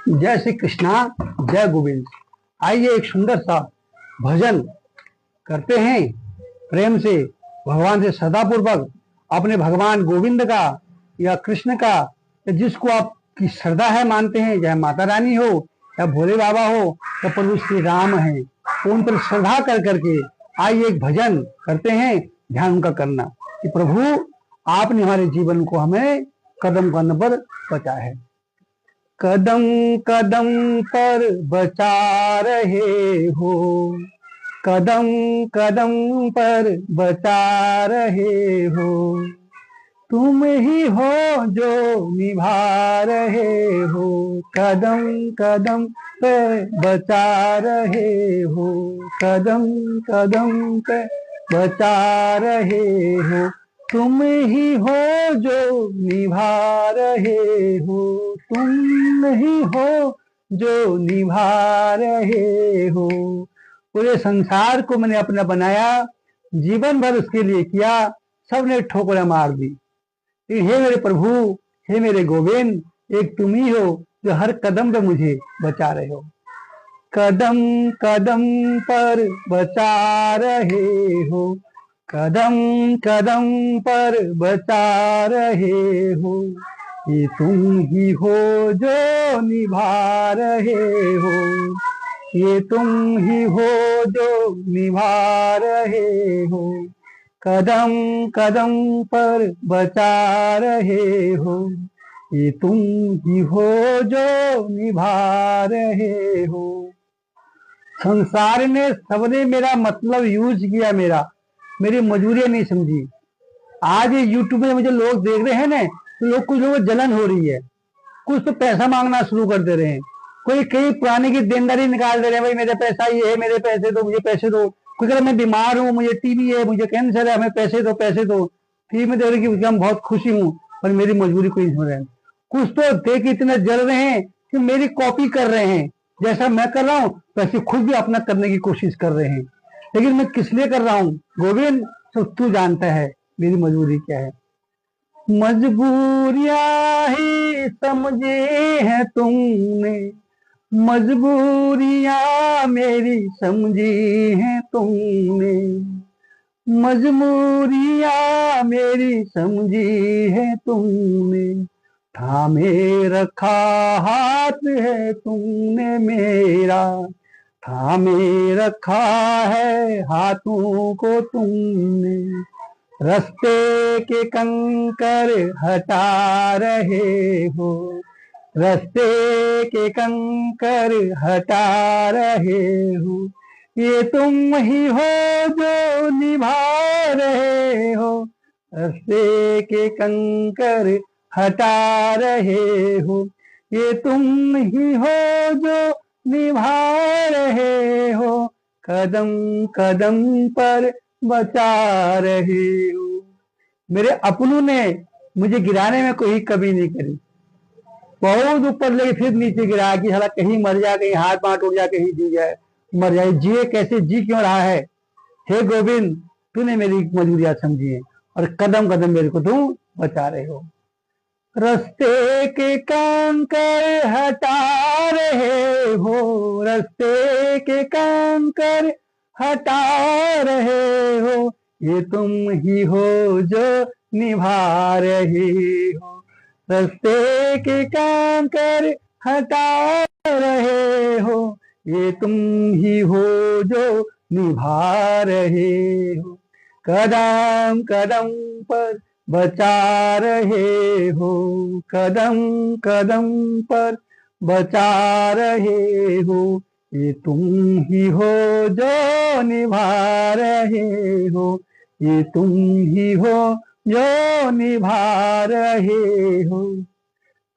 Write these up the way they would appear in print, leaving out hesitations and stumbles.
जय श्री कृष्णा, जय गोविंद। आइए एक सुंदर सा भजन करते हैं प्रेम से, भगवान से सदापूर्वक अपने भगवान गोविंद का या कृष्ण का, या जिसको आपकी श्रद्धा है मानते हैं, चाहे माता रानी हो या भोले बाबा हो या प्रभु श्री राम है, तो उन पर श्रद्धा कर करके आइए एक भजन करते हैं। ध्यान उनका करना कि प्रभु आपने हमारे जीवन को हमें कदम कदम पर बचा है, कदम कदम पर बचा रहे हो, कदम कदम पर बचा रहे हो। तुम ही हो जो निभा रहे हो, कदम कदम पे बचा रहे हो, कदम कदम पे बचा रहे हो। तुम ही हो जो निभा रहे हो, तुम ही हो जो निभा रहे हो। पूरे संसार को मैंने अपना बनाया, जीवन भर उसके लिए किया, सबने ठोकरें मार दी। हे मेरे प्रभु, हे मेरे गोविंद, एक तुम ही हो जो हर कदम पे मुझे बचा रहे हो, कदम कदम पर बचा रहे हो, कदम कदम पर बचा रहे हो। ये तुम ही हो जो निभा रहे हो, ये तुम ही हो जो निभा रहे हो, कदम कदम पर बचा रहे हो। ये तुम ही हो जो निभा रहे हो। संसार ने, सबने मेरा मतलब यूज किया, मेरी मजबूरी नहीं समझी। आज यूट्यूब में मुझे लोग देख रहे हैं ना, तो लोग, कुछ लोगों को जलन हो रही है, कुछ तो पैसा मांगना शुरू कर दे रहे हैं, कोई कई पुराने की देनदारी निकाल दे रहे हैं, भाई मेरे पैसा ये है, मेरे पैसे दो, मुझे पैसे दो। कोई कह रहा मैं बीमार हूँ, मुझे टीबी है, मुझे कैंसर है, हमें पैसे दो, पैसे दो। फ्री में दे रहे कि हम बहुत खुशी हूँ, पर मेरी मजबूरी कोई नहीं हो रहा है। कुछ तो देख इतने जल रहे हैं कि मेरी कॉपी कर रहे हैं, जैसा मैं कर रहा हूँ वैसे खुद भी अपना करने की कोशिश कर रहे हैं। लेकिन मैं किस लिए कर रहा हूँ गोविंद, तो तू जानता है मेरी मजबूरी क्या है। मजबूरियां ही समझे हैं तुमने, मजबूरियां मेरी समझी हैं तुमने, मजबूरियां मेरी समझी है तुमने। थामे रखा हाथ है तुमने मेरा, थामे रखा है हाथों को तुमने। रास्ते के कंकर हटा रहे हो, रास्ते के कंकर हटा रहे हो। ये तुम ही हो जो निभा रहे हो, रास्ते के कंकर हटा रहे हो। ये तुम ही हो जो निभा रहे हो, कदम कदम पर बचा रहे हो। मेरे अपनों ने मुझे गिराने में कोई कमी नहीं करी, बहुत ऊपर लेके फिर नीचे गिरा कि साला कहीं मर जाए, कहीं हाथ पांव टूट जाए, कहीं जी जाए, मर जाए, जिए कैसे, जी क्यों रहा है। हे गोविंद, तूने मेरी मजबूरियां समझी है और कदम कदम मेरे को तू बचा रहे हो। रास्ते के कंकर हटा रहे हो, रास्ते के कंकर हटा रहे हो। ये तुम ही हो जो निभा रहे हो, रास्ते के कंकर हटा रहे हो। ये तुम ही हो जो निभा रहे हो, कदम कदम पर बचा रहे हो, कदम कदम पर बचा रहे हो। ये तुम ही हो जो निभा रहे हो, ये तुम ही हो जो निभा रहे हो।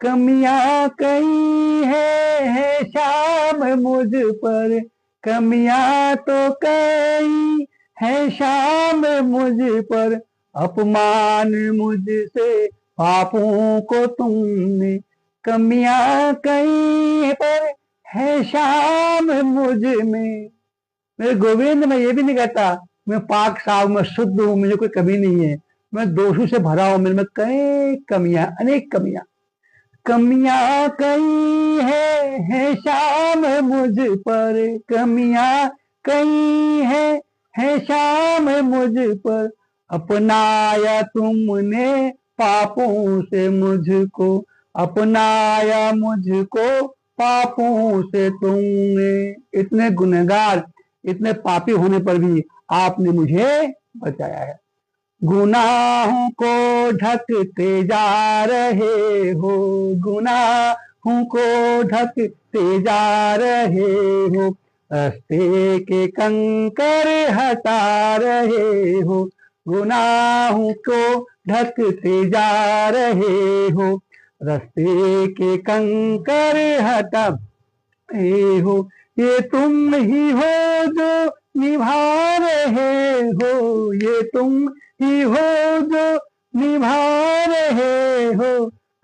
कमियां कई है शाम मुझ पर, कमियां तो कई है शाम मुझ पर। अपमान मुझसे पापों को तुमने, कमियां कई पर है शाम मुझ में। मेरे गोविंद, मैं ये भी नहीं कहता मैं पाक साफ, मैं शुद्ध हूँ, मुझे कोई कमी नहीं है, मैं दोषों से भरा हूं, मेरे में कई कमियां, अनेक कमियां। कमियां कई है शाम मुझ पर, कमियां कई है शाम मुझ पर, अपनाया तुमने पापों से मुझको, अपनाया मुझको पापों से तुमने। इतने गुनहगार, इतने पापी होने पर भी आपने मुझे बचाया है। गुनाहों को ढकते जा रहे हो, गुनाहों को ढकते जा रहे हो, रास्ते के कंकर हटा रहे हो, गुनाहों को ढकते जा रहे हो, रास्ते के कंकर हटा रहे हो। ये तुम ही हो जो निभा रहे हो, ये तुम ही हो जो निभा रहे हो,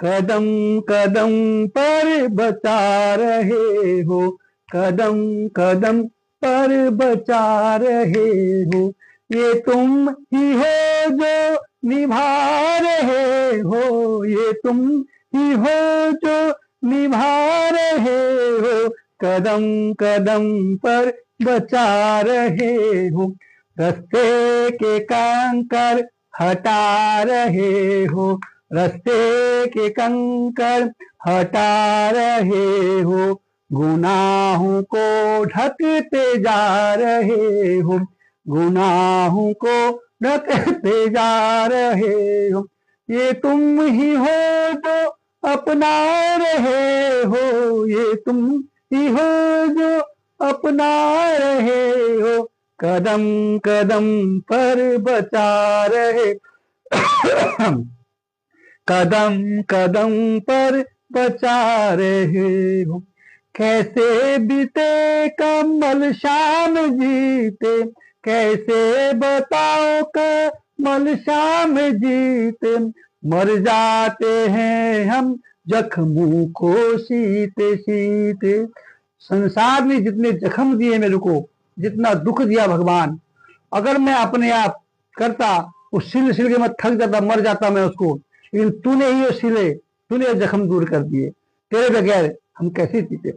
कदम कदम पर बचा रहे हो, कदम कदम पर बचा रहे हो। ये तुम ही हो जो निभा रहे हो, ये तुम ही हो जो निभा रहे हो, कदम कदम पर बचा रहे हो, रास्ते के कंकर हटा रहे हो, रास्ते के कंकर हटा रहे हो, गुनाहों को ढकते जा रहे हो, गुनाहों को ढकते जा रहे हो। ये तुम ही हो जो अपना रहे हो, ये तुम ही हो जो अपना रहे हो, कदम कदम पर बचा रहे कदम कदम पर बचा रहे हो। कैसे बीते कमल शाम जीते, कैसे बताओ कमल शाम जीते, मर जाते हैं हम जख्मों को सीते सीते। संसार ने जितने जख्म दिए मेरे को, जितना दुख दिया भगवान, अगर मैं अपने आप करता उस सिल सिल के मैं थक जाता, मर जाता मैं उसको, लेकिन तूने ही वो सिले, तूने वो जख्म दूर कर दिए, तेरे बगैर हम कैसे जीते।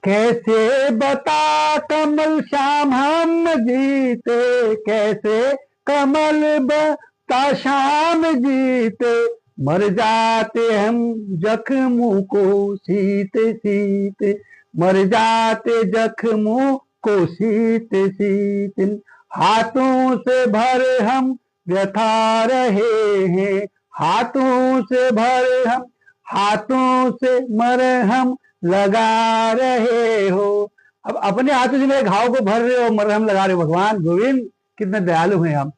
कैसे बता कमल शाम हम जीते, कैसे कमल बता शाम जीते, मर जाते हम जख्मों को सीते सीते, मर जाते जख्मों को सीते सीते। हाथों से भर हम व्यथा रहे हैं, हाथों से भर हम, हाथों से मर हम लगा रहे हो। अब अपने हाथों से मेरे घाव को भर रहे हो, मरहम लगा रहे हो। भगवान गोविंद कितने दयालु हैं हम।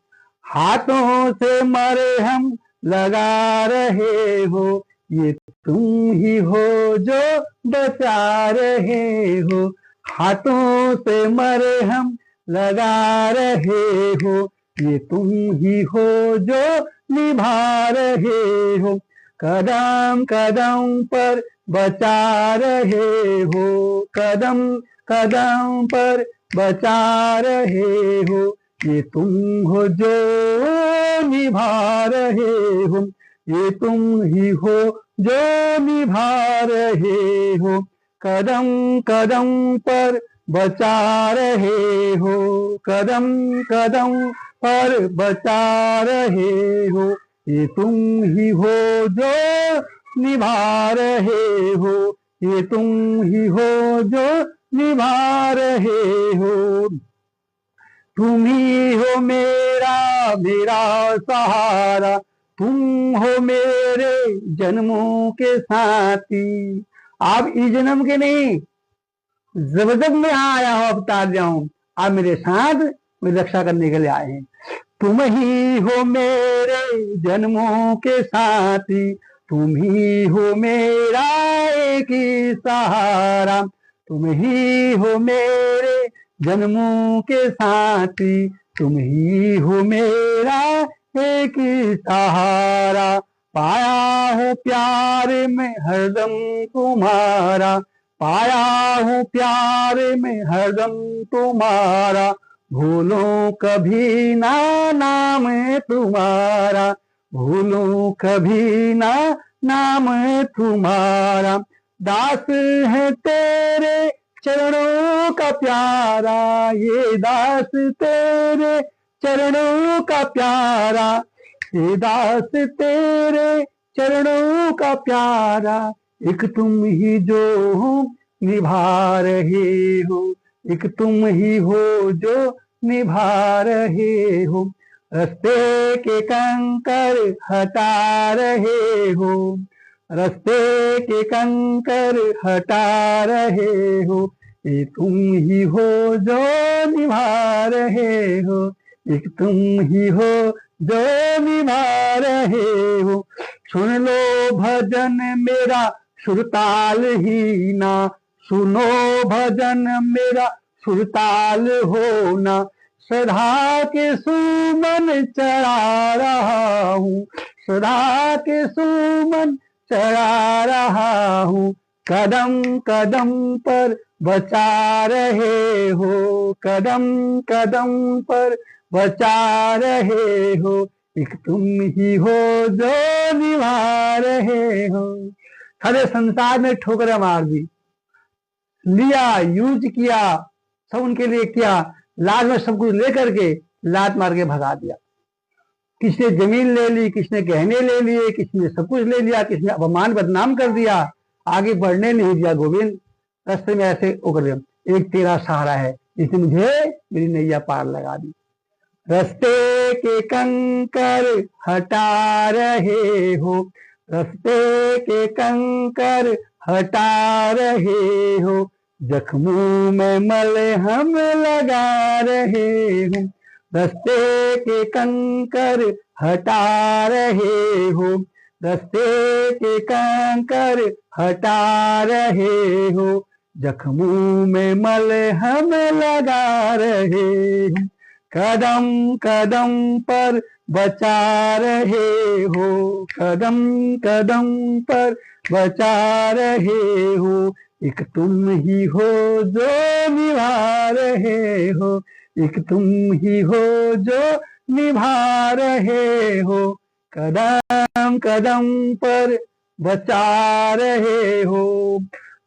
हाथों से मरहम लगा रहे हो, ये तुम ही हो जो बचा रहे हो, हाथों से मरहम लगा रहे हो, ये तुम ही हो जो निभा रहे हो, कदम कदम पर बचा रहे हो, कदम कदम पर बचा रहे हो, ये तुम हो जो निभा रहे हो, ये तुम ही हो जो निभा रहे हो, कदम कदम पर बचा रहे हो, कदम कदम पर बचा रहे हो, ये तुम ही हो जो निभा रहे हो, ये तुम ही हो जो निभा रहे हो। तुम ही हो मेरा मेरा सहारा, तुम हो मेरे जन्मों के साथी। आप इस जन्म के नहीं, जब तक मैं यहाँ आया हूँ अवतार जाऊं, आप मेरे साथ मेरी रक्षा करने के लिए आए हैं। तुम ही हो मेरे जन्मों के साथी, तुम ही हो मेरा एक ही सहारा, तुम ही हो मेरे जन्मों के साथी, तुम ही हो मेरा एक ही सहारा। पाया हूँ प्यार में हरदम तुम्हारा, पाया हूँ प्यार में हरदम तुम्हारा, भूलो कभी ना नाम तुम्हारा, भूलो कभी ना नाम तुम्हारा, दास है तेरे चरणों का प्यारा, ये दास तेरे चरणों का प्यारा, ये दास तेरे चरणों का प्यारा। एक तुम ही जो हो निभा रहे हो, एक तुम ही हो जो निभा रहे हो, रास्ते के कंकर हटा रहे हो, रास्ते के कंकर हटा रहे हो, ये तुम ही हो जो निभा रहे हो, एक तुम ही हो जो निभा रहे हो। सुन लो भजन मेरा सुरताल ही ना, सुनो भजन मेरा सुरताल हो ना, सदा के सुमन चढ़ा रहा हूँ, सदा के सुमन चढ़ा रहा हूँ, कदम कदम पर बचा रहे हो, कदम कदम पर बचा रहे हो, एक तुम ही हो जो निभा रहे हो। सारे संसार में ठोकरें मार दी, लिया यूज किया, सब उनके लिए किया, लाल में सब कुछ लेकर के लात मार के भगा दिया। किसने जमीन ले ली, किसने गहने ले लिए, किसने सब कुछ ले लिया, किसने अपमान बदनाम कर दिया, आगे बढ़ने नहीं दिया। गोविंद रास्ते में ऐसे उकर दिया, एक तेरा सहारा है जिसने मुझे मेरी नैया पार लगा दी। रास्ते के कंकर हटा रहे हो, रास्ते के कंकर हटा रहे हो, जख्मों में मलहम लगा रहे हो, रास्ते के कंकर हटा रहे हो, रास्ते के कंकर हटा रहे हो, जख्मों में मलहम लगा रहे हो, कदम कदम पर बचा रहे हो, कदम कदम पर बचा रहे हो, एक तुम ही हो जो निभा रहे हो, एक तुम ही हो जो निभा रहे हो, कदम कदम पर बचा रहे हो।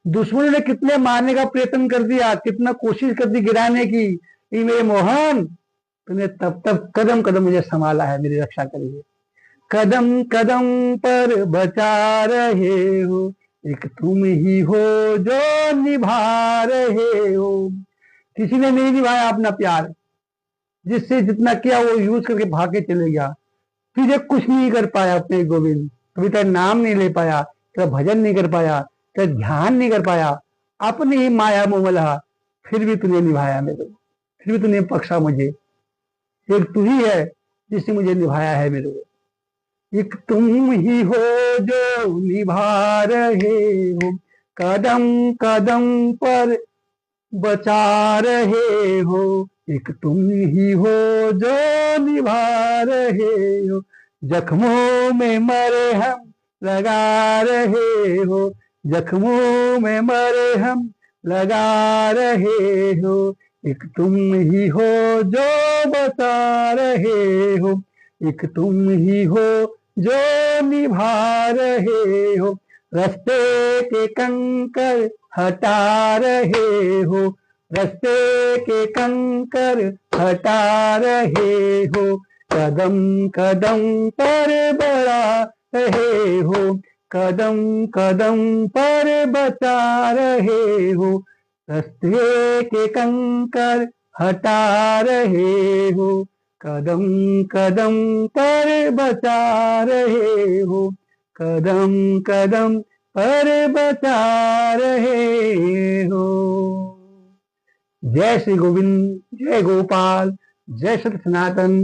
दुश्मन ने कितने मारने का प्रयत्न कर दिया, कितना कोशिश कर दी गिराने की, ये मेरे मोहन तुमने तब तक कदम कदम मुझे संभाला है, मेरी रक्षा करिए। कदम कदम पर बचा रहे हो, एक तुम ही हो जो निभा रहे हो। किसी ने नहीं निभाया अपना प्यार, जिससे जितना किया वो यूज करके भाग के चले गया, तुझे कुछ नहीं कर पाया अपने गोविंद, कभी तेरा नाम नहीं ले पाया, तेरा भजन नहीं कर पाया, तेरा ध्यान नहीं कर पाया, अपनी ही माया मोमला, फिर भी तूने निभाया मेरे को, फिर भी तूने बख्शा मुझे। एक तू ही है जिसने मुझे निभाया है मेरे को, एक तुम ही हो जो निभा रहे हो, कदम कदम पर बचा रहे हो, एक तुम ही हो जो निभा रहे हो, जख्मों में मरहम लगा रहे हो, जख्मों में मरहम लगा रहे हो, एक तुम ही हो जो बचा रहे हो, एक तुम ही हो जो निभा रहे हो, रास्ते के कंकर हटा रहे हो, रास्ते के कंकर हटा रहे हो, कदम कदम पर बढ़ा रहे हो, कदम कदम पर बचा रहे हो, रास्ते के कंकर हटा रहे हो, कदम कदम पर बचा रहे हो, कदम कदम पर बचा रहे हो। जय श्री गोविंद, जय गोपाल, जय सत सनातन।